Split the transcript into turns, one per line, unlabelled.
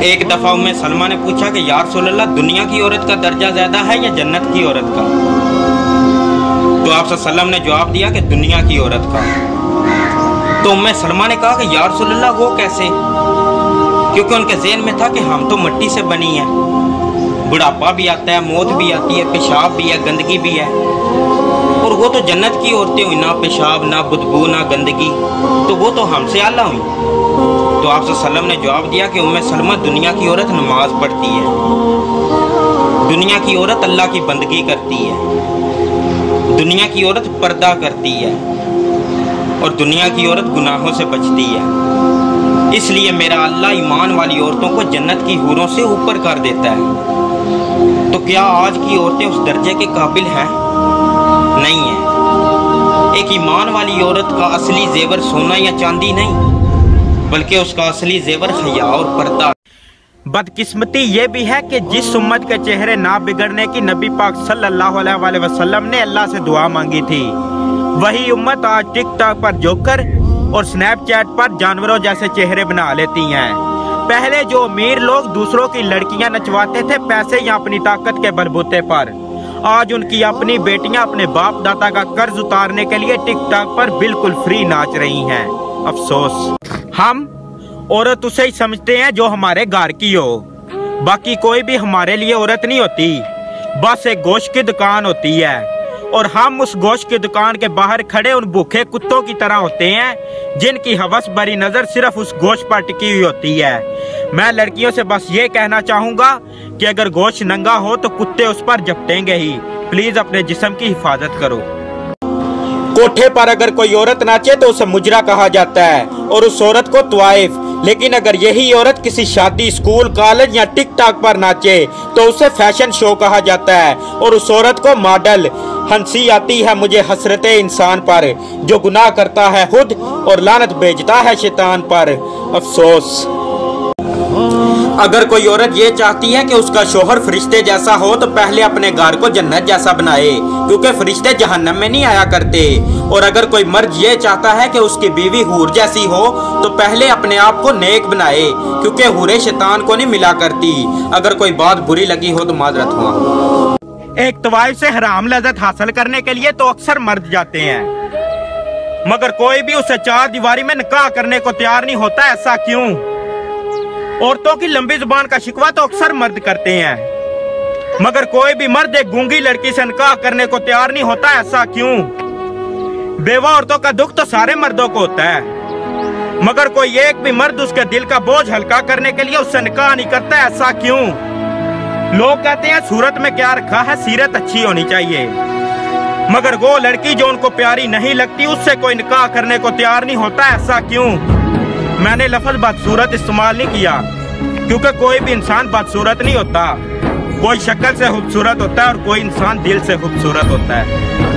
ایک دفعہ उम्मे सलमा ने पूछा कि या रसूल अल्लाह, दुनिया की औरत का दर्जा ज़्यादा है या जन्नत की औरत का? तो आप सल्लम ने जवाब दिया कि दुनिया की औरत का। तो उम्मे सलमा ने कहा कि या रसूल अल्लाह, वो कैसे? क्योंकि उनके ज़हन में था कि हम तो मिट्टी से बनी हैं, बुढ़ापा भी आता है, मौत भी आती है, पेशाब भी है, गंदगी भी है, और वो तो जन्नत की औरतें हुई, ना पेशाब, ना बदबू, ना गंदगी, तो वो तो हमसे आला हुई। तो आप सल्लम ने जवाब दिया कि उम्मे सलमा, दुनिया की औरत नमाज पढ़ती है, दुनिया की औरत अल्लाह की बंदगी करती है, दुनिया की औरत पर्दा करती है, और दुनिया की औरत गुनाहों से बचती है। इसलिए मेरा अल्लाह ईमान वाली औरतों को जन्नत की हूरों से ऊपर कर देता है। तो क्या आज की औरतें उस दर्जे के काबिल हैं? नहीं है। एक ईमान वाली औरत का असली जेवर सोना या चांदी नहीं, बल्कि उसका असली जेवर हया और पर्दा। बदकिस्मती ये भी है कि जिस उम्मत के चेहरे ना बिगड़ने की नबी पाक सल्लल्लाहु अलैहि वसल्लम ने अल्लाह से दुआ मांगी थी, वही उम्मत आज टिकटॉक पर जोकर और स्नैपचैट पर जानवरों जैसे चेहरे बना लेती हैं। पहले जो अमीर लोग दूसरों की लड़कियां नचवाते थे पैसे या अपनी ताकत के बलबूते पर, आज उनकी अपनी बेटियां अपने बाप दादा का कर्ज उतारने के लिए टिकटॉक पर बिल्कुल फ्री नाच रही हैं। अफसोस, हम औरत उसे ही समझते हैं जो हमारे घर की हो, बाकी कोई भी हमारे लिए औरत नहीं होती, बस एक गोश्त की दुकान होती है, और हम उस गोश्त की दुकान के बाहर खड़े उन भूखे कुत्तों की तरह होते हैं जिनकी हवस भरी नजर सिर्फ उस गोश्त पर टिकी हुई होती है। मैं लड़कियों से बस ये कहना चाहूंगा कि अगर गोश्त नंगा हो तो कुत्ते उस पर झपटेंगे ही। प्लीज अपने जिस्म की हिफाजत करो। कोठे पर अगर कोई औरत नाचे तो उसे मुजरा कहा जाता है और उस औरत को तवाइफ, लेकिन अगर यही औरत किसी शादी, स्कूल, कॉलेज या टिकटॉक पर नाचे तो उसे फैशन शो कहा जाता है और उस औरत को मॉडल। हंसी आती है मुझे हसरते इंसान पर जो गुनाह करता है खुद और लानत भेजता है शैतान पर। अफसोस, अगर कोई औरत ये चाहती है कि उसका शोहर फरिश्ते जैसा हो तो पहले अपने घर को जन्नत जैसा बनाए, क्योंकि फरिश्ते जहन्नम में नहीं आया करते। और अगर कोई मर्द ये चाहता है कि उसकी बीवी हूर जैसी हो तो पहले अपने आप को नेक बनाए, क्योंकि हूरें शैतान को नहीं मिला करती। अगर कोई बात बुरी लगी हो तो माजरत हुआ। एक तवाइफ से हराम लज़्ज़त हासिल करने के लिए तो अक्सर मर्द जाते हैं, मगर कोई भी उसे चार दीवारी में निकाह करने को तैयार नहीं होता। ऐसा क्यों? औरतों की लंबी जुबान का शिकवा तो अक्सर मर्द करते हैं, मगर कोई भी मर्द एक गूंगी लड़की से निकाह करने को तैयार नहीं होता। ऐसा क्यों? बेवा औरतों का दुख तो सारे मर्दों को होता है, मगर कोई एक भी मर्द उसके दिल का बोझ हल्का करने के लिए उससे निकाह नहीं करता। ऐसा क्यों? लोग कहते हैं सूरत में क्या रखा है, सीरत अच्छी होनी चाहिए, मगर वो लड़की जो उनको प्यारी नहीं लगती उससे कोई निकाह करने को तैयार नहीं होता। ऐसा क्यों? मैंने लफ्ज़ बदसूरत इस्तेमाल नहीं किया, क्योंकि कोई भी इंसान बदसूरत नहीं होता। कोई शक्ल से खूबसूरत होता है और कोई इंसान दिल से खूबसूरत होता है।